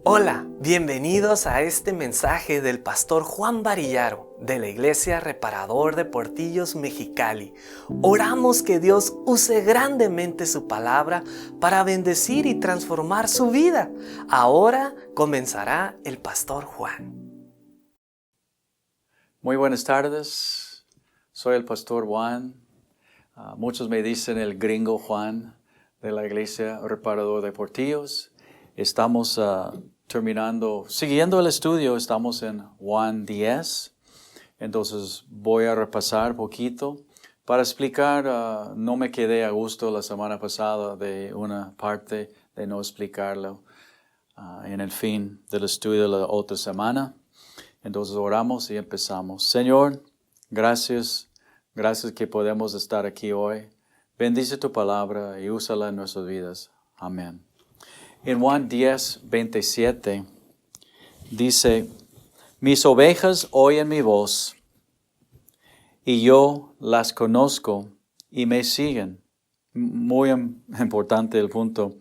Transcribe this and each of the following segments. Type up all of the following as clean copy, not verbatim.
Hola, bienvenidos a este mensaje del pastor Juan Varillaro de la Iglesia Reparador de Portillos Mexicali. Oramos que Dios use grandemente su palabra para bendecir y transformar su vida. Ahora comenzará el pastor Juan. Muy buenas tardes, soy el pastor Juan. Muchos me dicen el gringo Juan de la Iglesia Reparador de Portillos. Estamos siguiendo el estudio, estamos en Juan 10. Entonces voy a repasar poquito para explicar. No me quedé a gusto la semana pasada de una parte de no explicarlo en el fin del estudio de la otra semana. Entonces oramos y empezamos. Señor, gracias que podemos estar aquí hoy. Bendice tu palabra y úsala en nuestras vidas. Amén. En Juan 10, 27 dice, mis ovejas oyen mi voz y yo las conozco y me siguen. Muy importante el punto,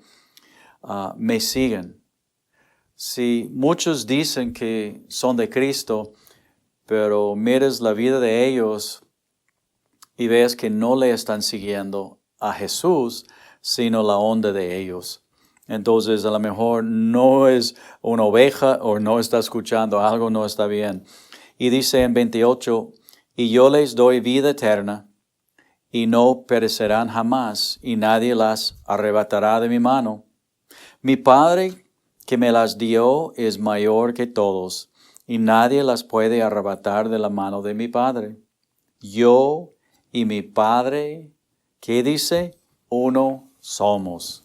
me siguen. Si muchos dicen que son de Cristo, pero mires la vida de ellos y ves que no le están siguiendo a Jesús, sino la onda de ellos. Entonces, a lo mejor no es una oveja o no está escuchando, algo no está bien. Y dice en 28, y yo les doy vida eterna, y no perecerán jamás, y nadie las arrebatará de mi mano. Mi Padre que me las dio es mayor que todos, y nadie las puede arrebatar de la mano de mi Padre. Yo y mi Padre, ¿qué dice? Uno somos.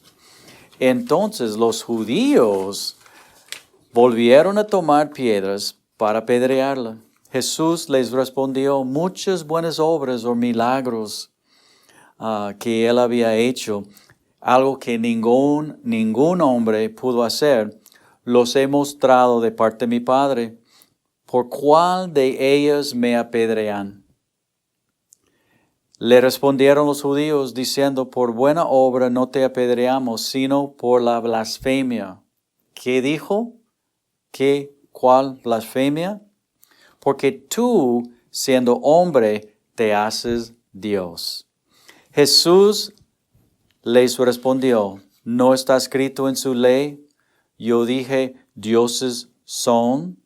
Entonces los judíos volvieron a tomar piedras para apedrearla. Jesús les respondió, muchas buenas obras o milagros que él había hecho, algo que ningún hombre pudo hacer, los he mostrado de parte de mi Padre. ¿Por cuál de ellas me apedrean? Le respondieron los judíos diciendo, por buena obra no te apedreamos, sino por la blasfemia. ¿Qué dijo? ¿Cuál blasfemia? Porque tú, siendo hombre, te haces Dios. Jesús les respondió, ¿no está escrito en su ley? Yo dije, dioses son.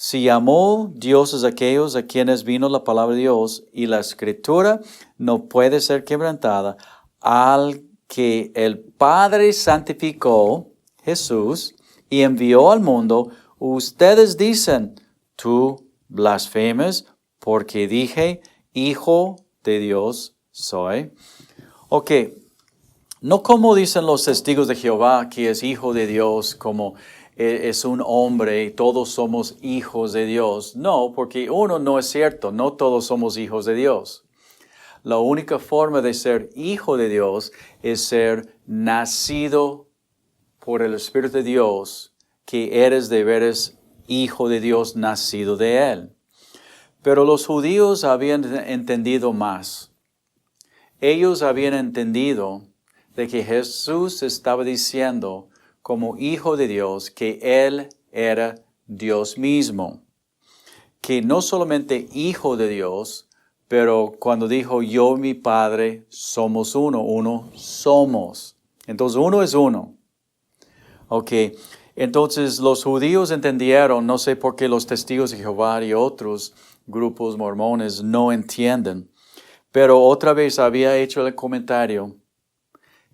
Si llamó dioses aquellos a quienes vino la palabra de Dios, y la escritura no puede ser quebrantada, al que el Padre santificó, Jesús, y envió al mundo, ustedes dicen, tú blasfemas, porque dije, Hijo de Dios soy. Ok, no como dicen los testigos de Jehová, que es Hijo de Dios, como es un hombre y todos somos hijos de Dios. No, porque uno no es cierto, no todos somos hijos de Dios. La única forma de ser hijo de Dios es ser nacido por el Espíritu de Dios, que eres de veras hijo de Dios, nacido de Él. Pero los judíos habían entendido más. Ellos habían entendido de que Jesús estaba diciendo como hijo de Dios que Él era Dios mismo. Que no solamente hijo de Dios, pero cuando dijo yo y mi Padre somos uno somos. Entonces uno es uno. Ok, entonces los judíos entendieron, no sé por qué los testigos de Jehová y otros grupos mormones no entienden, pero otra vez había hecho el comentario,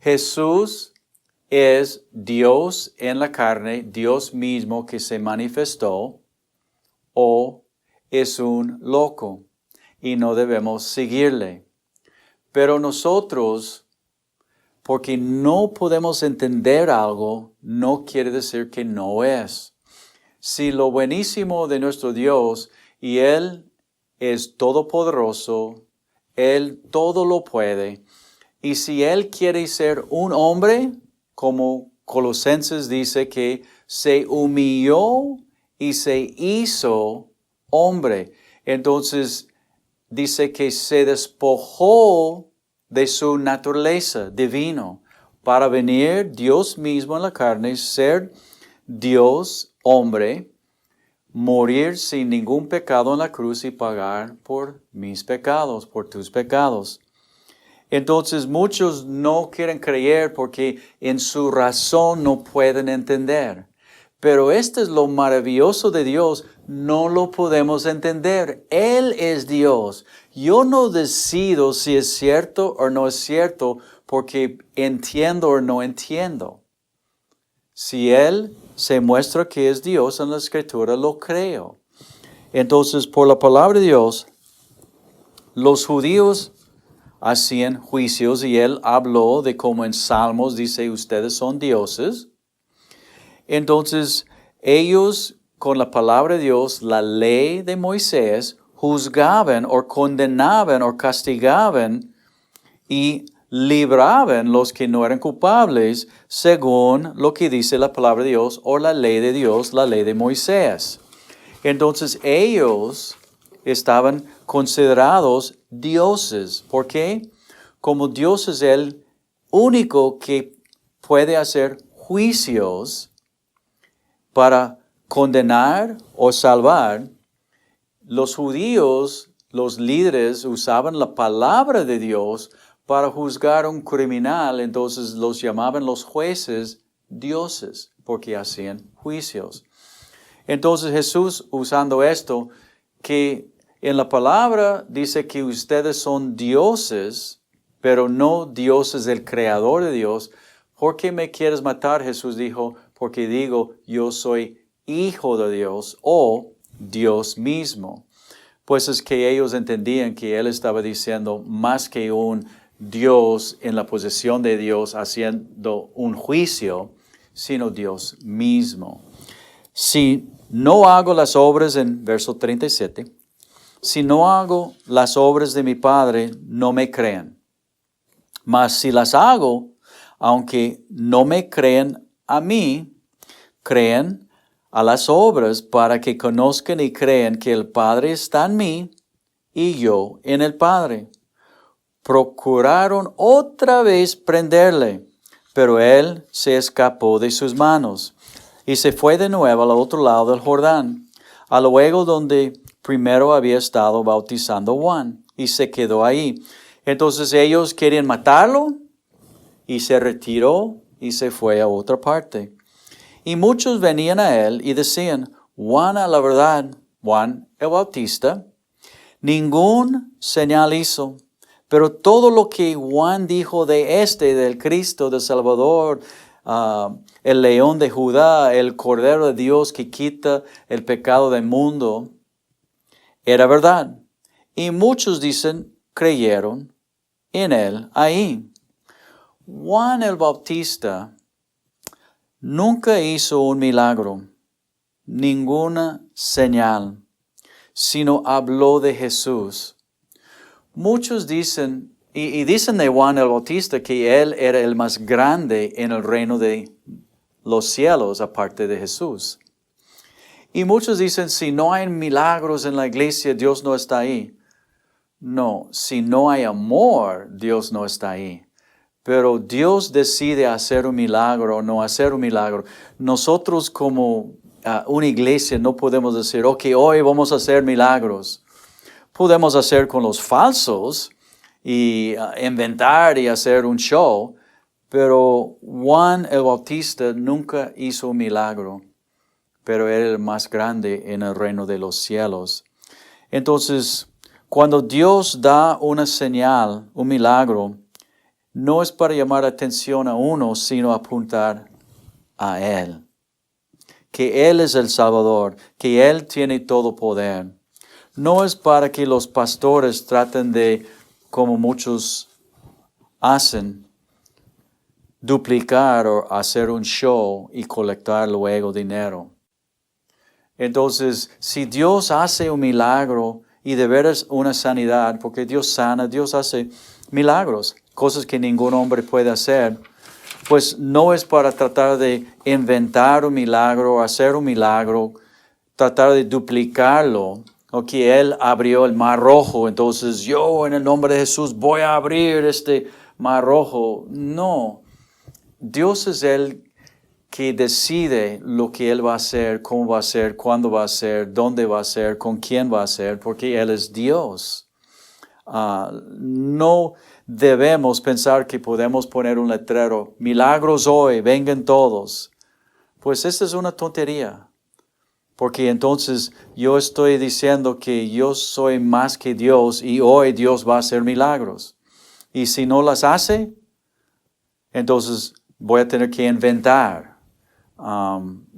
Jesús es Dios en la carne, Dios mismo que se manifestó, o es un loco y no debemos seguirle. Pero nosotros, porque no podemos entender algo, no quiere decir que no es. Si lo buenísimo de nuestro Dios, y Él es todopoderoso, Él todo lo puede, y si Él quiere ser un hombre, como Colosenses dice que se humilló y se hizo hombre. Entonces dice que se despojó de su naturaleza divino, para venir Dios mismo en la carne, ser Dios, hombre, morir sin ningún pecado en la cruz y pagar por mis pecados, por tus pecados. Entonces muchos no quieren creer porque en su razón no pueden entender. Pero esto es lo maravilloso de Dios, no lo podemos entender. Él es Dios. Yo no decido si es cierto o no es cierto porque entiendo o no entiendo. Si Él se muestra que es Dios en la Escritura, lo creo. Entonces, por la palabra de Dios, los judíos hacían juicios y Él habló de cómo en Salmos dice, ustedes son dioses. Entonces, ellos con la palabra de Dios, la ley de Moisés, juzgaban o condenaban o castigaban y libraban los que no eran culpables según lo que dice la palabra de Dios o la ley de Dios, la ley de Moisés. Entonces, ellos estaban considerados dioses. ¿Por qué? Como Dios es el único que puede hacer juicios para condenar o salvar, los judíos, los líderes, usaban la palabra de Dios para juzgar a un criminal, entonces los llamaban los jueces dioses, porque hacían juicios. Entonces Jesús, usando esto, que en la palabra dice que ustedes son dioses, pero no dioses del Creador de Dios. ¿Por qué me quieres matar? Jesús dijo, porque digo, yo soy hijo de Dios o Dios mismo. Pues es que ellos entendían que Él estaba diciendo más que un Dios en la posesión de Dios haciendo un juicio, sino Dios mismo. Si no hago las obras, en verso 37, si no hago las obras de mi Padre, no me crean. Mas si las hago, aunque no me crean a mí, creen a las obras para que conozcan y crean que el Padre está en mí y yo en el Padre. Procuraron otra vez prenderle, pero él se escapó de sus manos y se fue de nuevo al otro lado del Jordán, a luego donde primero había estado bautizando Juan, y se quedó ahí. Entonces ellos querían matarlo y se retiró y se fue a otra parte. Y muchos venían a él y decían, Juan, a la verdad, Juan el Bautista, ningún señal hizo, pero todo lo que Juan dijo de del Cristo, del Salvador, el león de Judá, el Cordero de Dios que quita el pecado del mundo, era verdad. Y muchos dicen, creyeron en él ahí. Juan el Bautista nunca hizo un milagro, ninguna señal, sino habló de Jesús. Muchos dicen, y dicen de Juan el Bautista que él era el más grande en el reino de los cielos, aparte de Jesús. Y muchos dicen, si no hay milagros en la iglesia, Dios no está ahí. No, si no hay amor, Dios no está ahí. Pero Dios decide hacer un milagro o no hacer un milagro. Nosotros como una iglesia no podemos decir, ok, hoy vamos a hacer milagros. Podemos hacer con los falsos y inventar y hacer un show, pero Juan el Bautista nunca hizo un milagro, pero era el más grande en el reino de los cielos. Entonces, cuando Dios da una señal, un milagro, no es para llamar atención a uno, sino apuntar a Él. Que Él es el Salvador, que Él tiene todo poder. No es para que los pastores traten de, como muchos hacen, duplicar o hacer un show y colectar luego dinero. Entonces, si Dios hace un milagro y de veras una sanidad, porque Dios sana, Dios hace milagros, cosas que ningún hombre puede hacer, pues no es para tratar de inventar un milagro, hacer un milagro, tratar de duplicarlo, o que Él abrió el mar rojo, entonces yo en el nombre de Jesús voy a abrir este mar rojo. No, Dios es el que decide lo que Él va a hacer, cómo va a hacer, cuándo va a hacer, dónde va a hacer, con quién va a hacer, porque Él es Dios. No debemos pensar que podemos poner un letrero, milagros hoy, vengan todos. Pues esa es una tontería. Porque entonces yo estoy diciendo que yo soy más que Dios y hoy Dios va a hacer milagros. Y si no las hace, entonces voy a tener que inventar.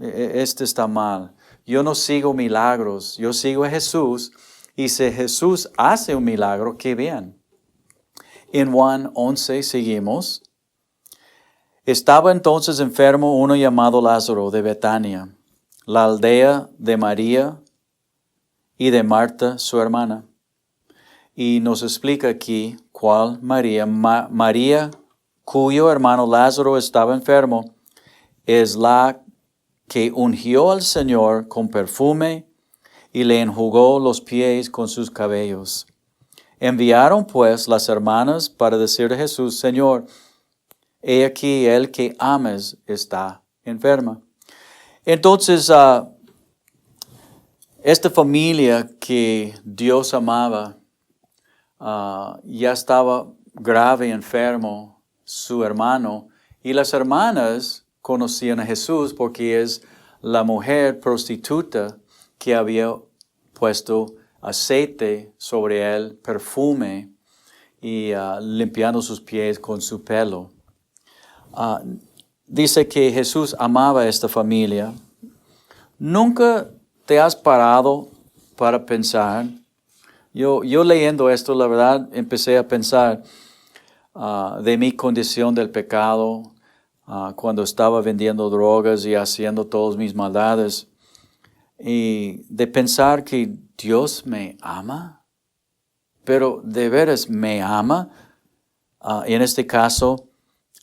Este está mal. Yo no sigo milagros, yo sigo a Jesús. Y si Jesús hace un milagro, qué bien. En Juan 11 seguimos. Estaba entonces enfermo uno llamado Lázaro de Betania, la aldea de María y de Marta, su hermana. Y nos explica aquí cuál María. María, cuyo hermano Lázaro estaba enfermo, es la que ungió al Señor con perfume y le enjugó los pies con sus cabellos. Enviaron pues las hermanas para decir a Jesús, Señor, he aquí el que ames está enferma. Entonces, esta familia que Dios amaba, ya estaba grave enfermo su hermano, y las hermanas conocían a Jesús porque es la mujer prostituta que había puesto aceite sobre él, perfume, y limpiando sus pies con su pelo. Dice que Jesús amaba a esta familia. ¿Nunca te has parado para pensar? Yo leyendo esto, la verdad, empecé a pensar de mi condición del pecado, cuando estaba vendiendo drogas y haciendo todas mis maldades, y de pensar que Dios me ama, pero de veras me ama. En este caso,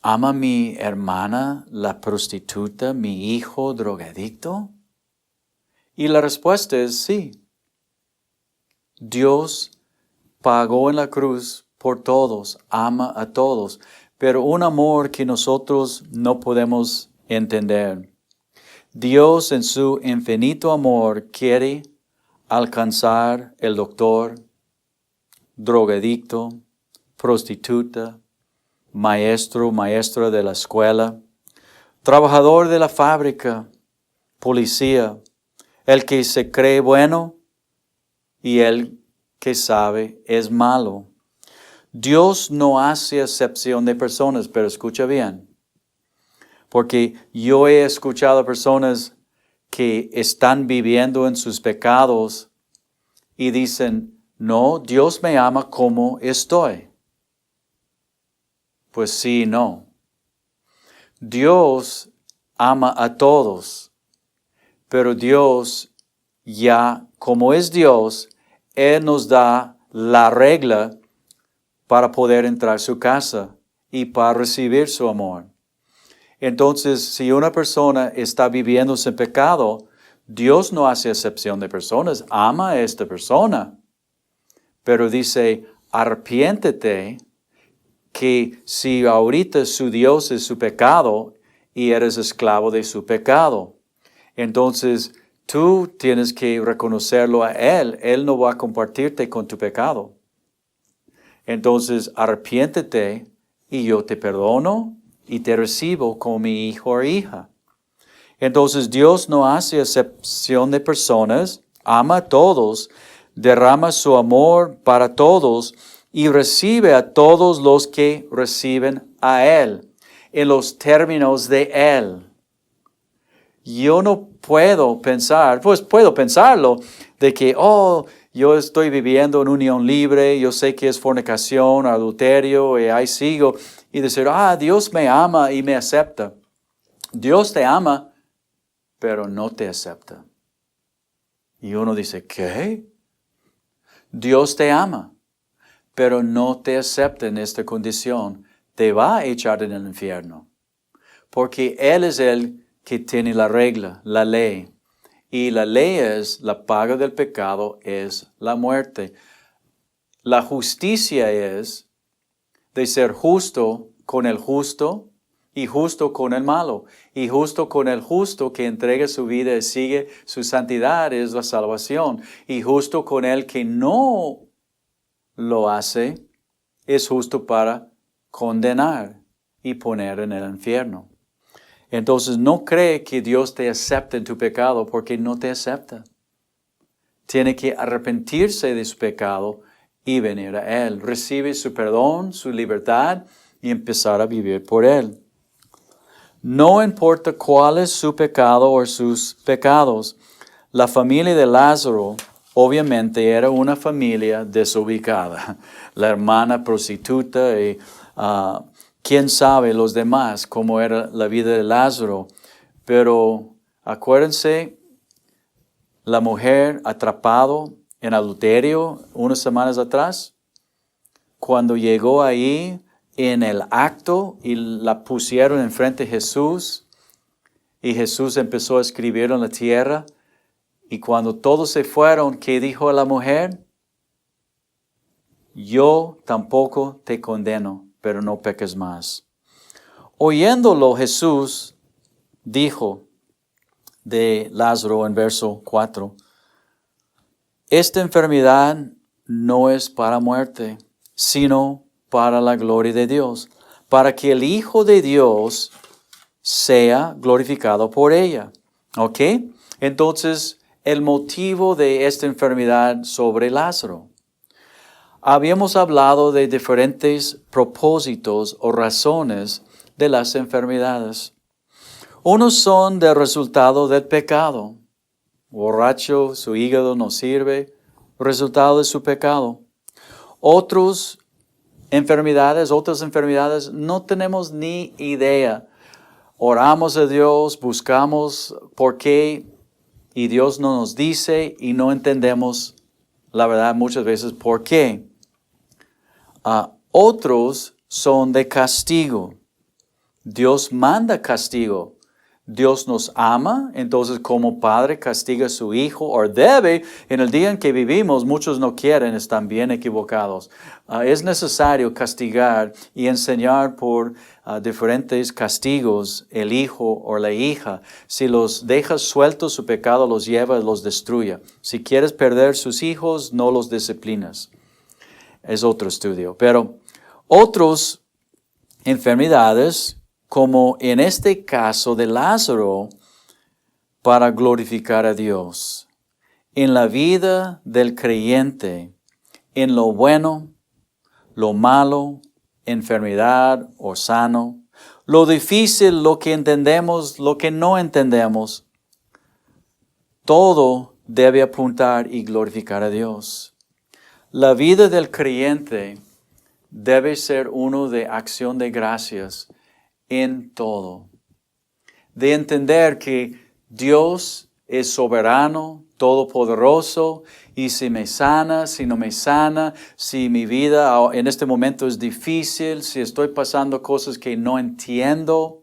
¿ama mi hermana, la prostituta, mi hijo drogadicto? Y la respuesta es sí. Dios pagó en la cruz por todos, ama a todos, pero un amor que nosotros no podemos entender. Dios en su infinito amor quiere alcanzar el doctor, drogadicto, prostituta, maestro, maestra de la escuela, trabajador de la fábrica, policía, el que se cree bueno y el que sabe es malo. Dios no hace excepción de personas, pero escucha bien, porque yo he escuchado a personas que están viviendo en sus pecados y dicen, no, Dios me ama como estoy. Pues sí y no. Dios ama a todos, pero Dios ya, como es Dios, Él nos da la regla para poder entrar a su casa y para recibir su amor. Entonces, si una persona está viviendo sin pecado, Dios no hace excepción de personas, ama a esta persona. Pero dice, arrepiéntete, que si ahorita su Dios es su pecado y eres esclavo de su pecado, entonces tú tienes que reconocerlo a Él. Él no va a compartirte con tu pecado. Entonces arrepiéntete y yo te perdono y te recibo como mi hijo o hija. Entonces Dios no hace excepción de personas, ama a todos, derrama su amor para todos y recibe a todos los que reciben a Él, en los términos de Él. Yo no puedo pensar, pues puedo pensarlo, de que, yo estoy viviendo en unión libre, yo sé que es fornicación, adulterio, y ahí sigo, y decir, Dios me ama y me acepta. Dios te ama, pero no te acepta. Y uno dice, ¿qué? Dios te ama, pero no te acepta en esta condición. Te va a echar en el infierno. Porque Él es el que tiene la regla, la ley. Y la ley es, la paga del pecado es la muerte. La justicia es de ser justo con el justo y justo con el malo. Y justo con el justo que entrega su vida y sigue su santidad es la salvación. Y justo con el que no lo hace es justo para condenar y poner en el infierno. Entonces no cree que Dios te acepte en tu pecado porque no te acepta. Tiene que arrepentirse de su pecado y venir a Él. Recibe su perdón, su libertad y empezar a vivir por Él. No importa cuál es su pecado o sus pecados. La familia de Lázaro obviamente era una familia desubicada. La hermana prostituta y quién sabe los demás cómo era la vida de Lázaro. Pero acuérdense, la mujer atrapado en adulterio unas semanas atrás, cuando llegó ahí en el acto y la pusieron enfrente de Jesús y Jesús empezó a escribir en la tierra y cuando todos se fueron, ¿qué dijo a la mujer? Yo tampoco te condeno, pero no peques más. Oyéndolo Jesús dijo de Lázaro en verso 4, esta enfermedad no es para muerte, sino para la gloria de Dios, para que el Hijo de Dios sea glorificado por ella. ¿Ok? Entonces, el motivo de esta enfermedad sobre Lázaro. Habíamos hablado de diferentes propósitos o razones de las enfermedades. Unos son del resultado del pecado. Borracho, su hígado no sirve, resultado de su pecado. Otras enfermedades, no tenemos ni idea. Oramos a Dios, buscamos por qué, y Dios no nos dice y no entendemos la verdad muchas veces por qué. Otros son de castigo. Dios manda castigo. Dios nos ama, entonces como padre castiga a su hijo, o debe, en el día en que vivimos, muchos no quieren, están bien equivocados. Es necesario castigar y enseñar por diferentes castigos el hijo o la hija. Si los dejas sueltos, su pecado los lleva y los destruye. Si quieres perder sus hijos, no los disciplinas. Es otro estudio. Pero otras enfermedades, como en este caso de Lázaro, para glorificar a Dios. En la vida del creyente, en lo bueno, lo malo, enfermedad o sano, lo difícil, lo que entendemos, lo que no entendemos, todo debe apuntar y glorificar a Dios. La vida del creyente debe ser uno de acción de gracias en todo. De entender que Dios es soberano, todopoderoso, y si me sana, si no me sana, si mi vida en este momento es difícil, si estoy pasando cosas que no entiendo,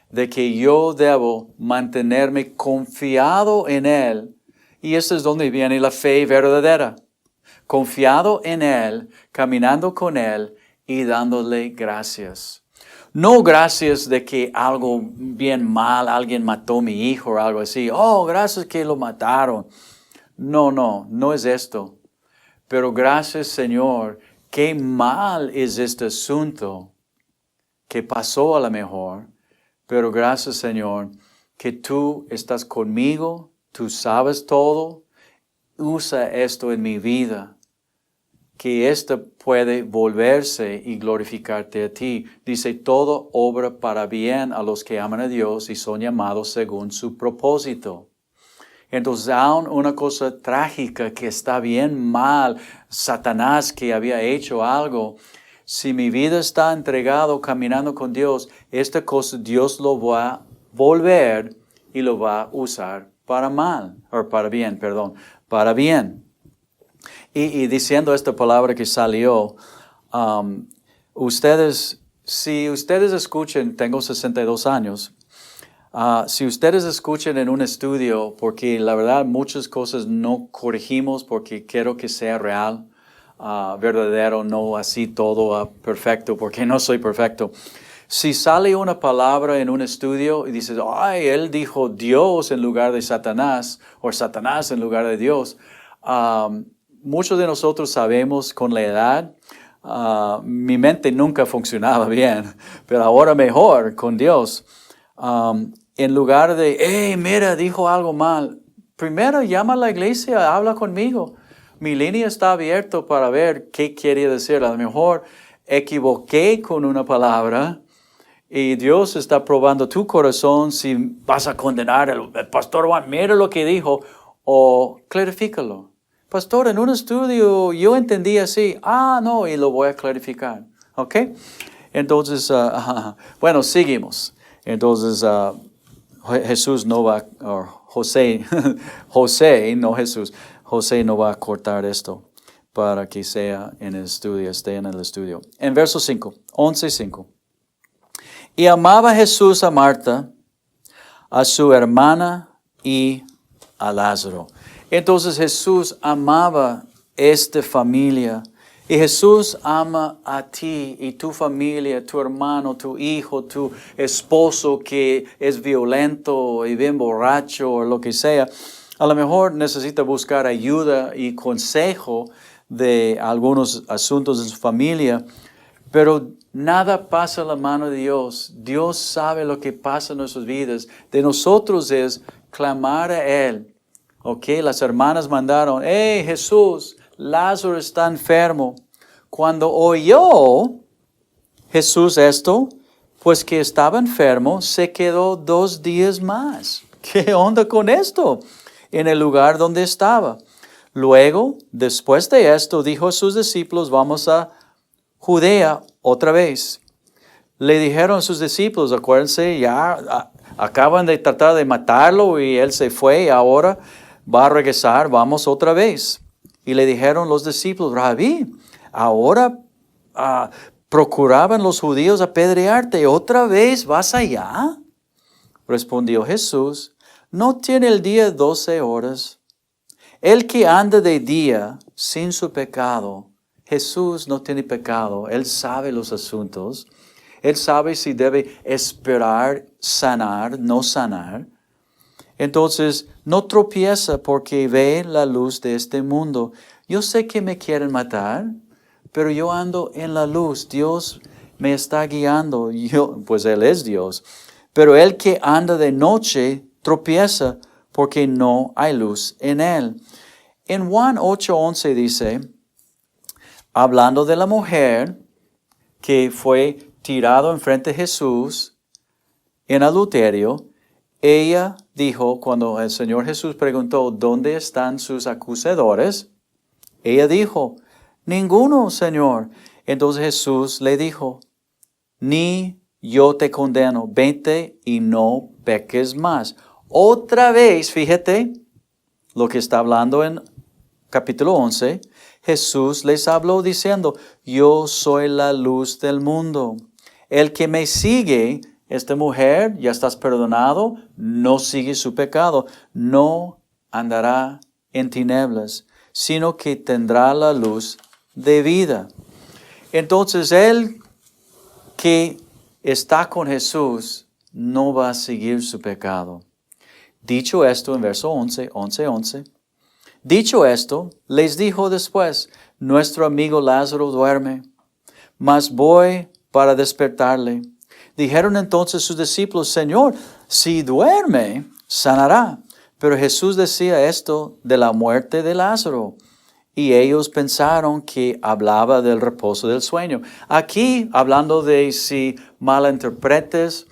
de que yo debo mantenerme confiado en Él. Y eso es donde viene la fe verdadera. Confiado en Él, caminando con Él y dándole gracias. No gracias de que algo bien mal, alguien mató a mi hijo o algo así. Oh, gracias que lo mataron. No es esto. Pero gracias, Señor, qué mal es este asunto que pasó a lo mejor. Pero gracias, Señor, que tú estás conmigo, tú sabes todo. Usa esto en mi vida. Que esto puede volverse y glorificarte a ti. Dice, todo obra para bien a los que aman a Dios y son llamados según su propósito. Entonces, aún una cosa trágica que está bien mal, Satanás que había hecho algo, si mi vida está entregado caminando con Dios, esta cosa Dios lo va a volver y lo va a usar para bien. Y diciendo esta palabra que salió, si ustedes escuchen, tengo 62 años, Si ustedes escuchan en un estudio, porque la verdad muchas cosas no corregimos porque quiero que sea real, verdadero, no así todo perfecto, porque no soy perfecto. Si sale una palabra en un estudio y dices, ay, él dijo Dios en lugar de Satanás, o Satanás en lugar de Dios, muchos de nosotros sabemos con la edad, mi mente nunca funcionaba bien, pero ahora mejor con Dios. En lugar de, hey, mira, dijo algo mal, primero llama a la iglesia, habla conmigo. Mi línea está abierta para ver qué quiere decir. A lo mejor equivoqué con una palabra y Dios está probando tu corazón si vas a condenar al pastor Juan, mira lo que dijo, o clarifícalo. Pastor, en un estudio yo entendí así. No, y lo voy a clarificar. ¿Ok? Entonces, bueno, seguimos. Entonces, Jesús no va, o José, no Jesús, José no va a cortar esto para que sea en el estudio, esté en el estudio. En verso 5, 11:5. Y amaba Jesús a Marta, a su hermana y a Lázaro. Entonces Jesús amaba esta familia. Y Jesús ama a ti y tu familia, tu hermano, tu hijo, tu esposo que es violento y bien borracho o lo que sea. A lo mejor necesita buscar ayuda y consejo de algunos asuntos de su familia, pero nada pasa a la mano de Dios. Dios sabe lo que pasa en nuestras vidas. De nosotros es clamar a Él. Ok, las hermanas mandaron, hey Jesús, Lázaro está enfermo. Cuando oyó Jesús esto, pues que estaba enfermo, se quedó 2 días más. ¿Qué onda con esto? En el lugar donde estaba. Luego, después de esto, dijo a sus discípulos, vamos a Judea otra vez. Le dijeron a sus discípulos, acuérdense, ya acaban de tratar de matarlo y él se fue y ahora va a regresar, vamos otra vez. Y le dijeron los discípulos, Rabí, ahora procuraban los judíos apedrearte, ¿otra vez vas allá? Respondió Jesús, ¿no tiene el día 12 horas? El que anda de día sin su pecado, Jesús no tiene pecado, Él sabe los asuntos, Él sabe si debe esperar, sanar, no sanar. Entonces, no tropieza porque ve la luz de este mundo. Yo sé que me quieren matar, pero yo ando en la luz. Dios me está guiando. Pues Él es Dios. Pero el que anda de noche tropieza porque no hay luz en Él. En Juan 8:11 dice, hablando de la mujer que fue tirado enfrente de Jesús en adulterio, ella dijo, cuando el Señor Jesús preguntó, ¿dónde están sus acusadores? Ella dijo, ninguno, Señor. Entonces Jesús le dijo, ni yo te condeno, vete y no peques más. Otra vez, fíjate lo que está hablando en capítulo 11. Jesús les habló diciendo, yo soy la luz del mundo. El que me sigue, esta mujer, ya estás perdonado, no sigue su pecado, no andará en tinieblas, sino que tendrá la luz de vida. Entonces, el que está con Jesús no va a seguir su pecado. Dicho esto, en verso 11, dicho esto, les dijo después, nuestro amigo Lázaro duerme, mas voy para despertarle. Dijeron entonces sus discípulos, Señor, si duerme, sanará. Pero Jesús decía esto de la muerte de Lázaro. Y ellos pensaron que hablaba del reposo del sueño. Aquí, hablando de si malinterpretes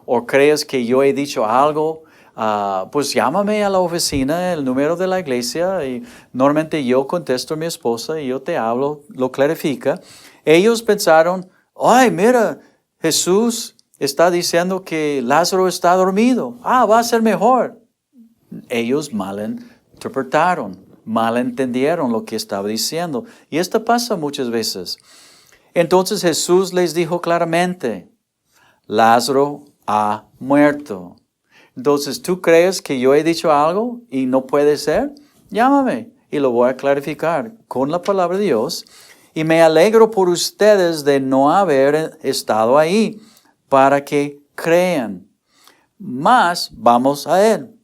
o crees que yo he dicho algo, pues llámame a la oficina, el número de la iglesia, y normalmente yo contesto a mi esposa y yo te hablo, lo clarifica. Ellos pensaron, ay, mira, Jesús está diciendo que Lázaro está dormido. Va a ser mejor. Ellos malinterpretaron, malentendieron lo que estaba diciendo. Y esto pasa muchas veces. Entonces Jesús les dijo claramente, Lázaro ha muerto. Entonces, ¿tú crees que yo he dicho algo y no puede ser? Llámame y lo voy a clarificar con la palabra de Dios. Y me alegro por ustedes de no haber estado ahí para que crean. Mas vamos a él.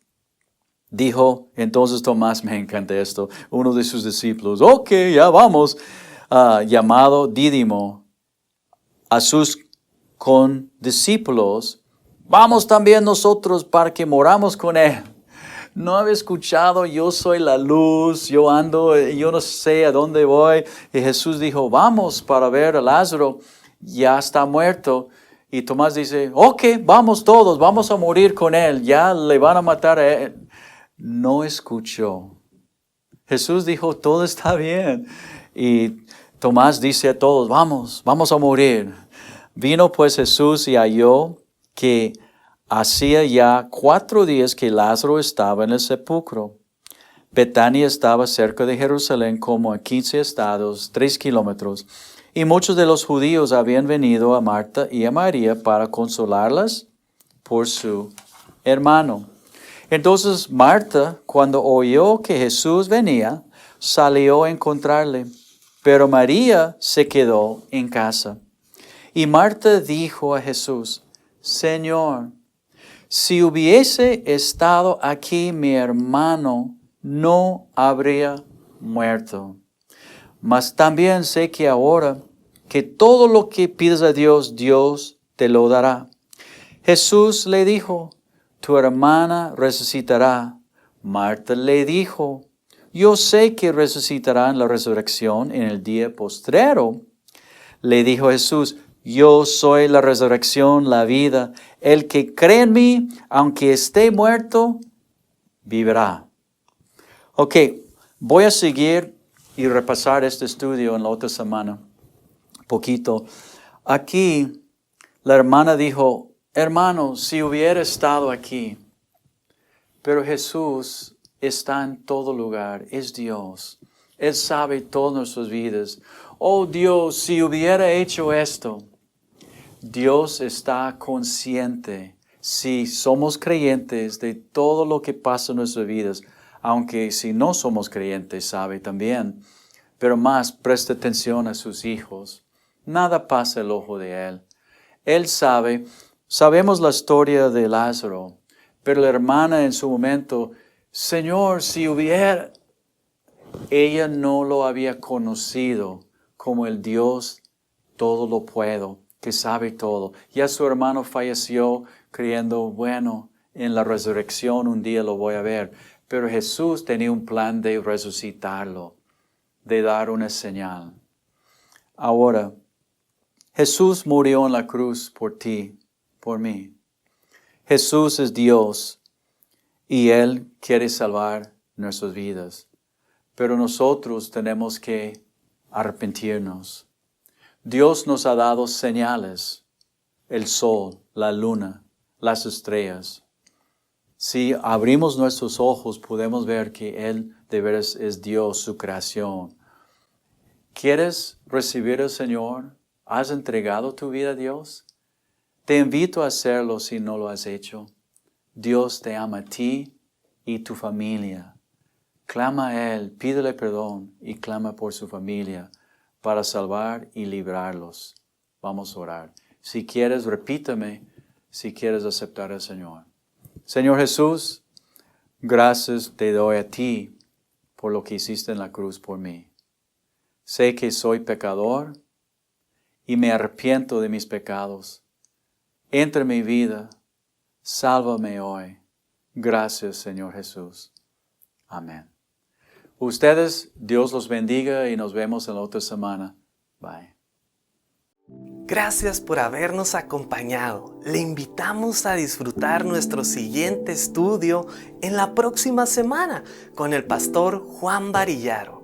Dijo entonces Tomás, me encanta esto, uno de sus discípulos, ok, ya vamos, llamado Dídimo, a sus condiscípulos, vamos también nosotros para que moramos con él. No había escuchado, yo soy la luz, yo ando, yo no sé a dónde voy. Y Jesús dijo, vamos para ver a Lázaro, ya está muerto. Y Tomás dice, ok, vamos todos, vamos a morir con él, ya le van a matar a él. No escuchó. Jesús dijo, todo está bien. Y Tomás dice a todos, vamos a morir. Vino pues Jesús y halló que hacía ya 4 días que Lázaro estaba en el sepulcro. Betania estaba cerca de Jerusalén, como a 15 estados, 3 kilómetros. Y muchos de los judíos habían venido a Marta y a María para consolarlas por su hermano. Entonces Marta, cuando oyó que Jesús venía, salió a encontrarle, pero María se quedó en casa. Y Marta dijo a Jesús, Señor, si hubiese estado aquí mi hermano, no habría muerto. Mas también sé que ahora que todo lo que pides a Dios, Dios te lo dará. Jesús le dijo, tu hermana resucitará. Marta le dijo, yo sé que resucitará en la resurrección en el día postrero. Le dijo Jesús, yo soy la resurrección, la vida. El que cree en mí, aunque esté muerto, vivirá. Ok, voy a seguir y repasar este estudio en la otra semana. Poquito. Aquí, la hermana dijo, hermano, si hubiera estado aquí, pero Jesús está en todo lugar, es Dios. Él sabe todas nuestras vidas. Oh Dios, si hubiera hecho esto. Dios está consciente, si somos creyentes, de todo lo que pasa en nuestras vidas, aunque si no somos creyentes, sabe también. Pero más, presta atención a sus hijos. Nada pasa el ojo de Él. Él sabe. Sabemos la historia de Lázaro, pero la hermana en su momento, Señor, si hubiera, ella no lo había conocido como el Dios todo lo puedo, que sabe todo. Ya su hermano falleció creyendo, bueno, en la resurrección un día lo voy a ver. Pero Jesús tenía un plan de resucitarlo, de dar una señal. Ahora, Jesús murió en la cruz por ti, por mí. Jesús es Dios y Él quiere salvar nuestras vidas. Pero nosotros tenemos que arrepentirnos. Dios nos ha dado señales, el sol, la luna, las estrellas. Si abrimos nuestros ojos, podemos ver que Él de veras es Dios, su creación. ¿Quieres recibir al Señor? ¿Has entregado tu vida a Dios? Te invito a hacerlo si no lo has hecho. Dios te ama a ti y tu familia. Clama a Él, pídele perdón y clama por su familia para salvar y librarlos. Vamos a orar. Si quieres, repítame si quieres aceptar al Señor. Señor Jesús, gracias te doy a ti por lo que hiciste en la cruz por mí. Sé que soy pecador y me arrepiento de mis pecados. Entra en mi vida, sálvame hoy. Gracias, Señor Jesús. Amén. Ustedes, Dios los bendiga y nos vemos en la otra semana. Bye. Gracias por habernos acompañado. Le invitamos a disfrutar nuestro siguiente estudio en la próxima semana con el pastor Juan Varillaro.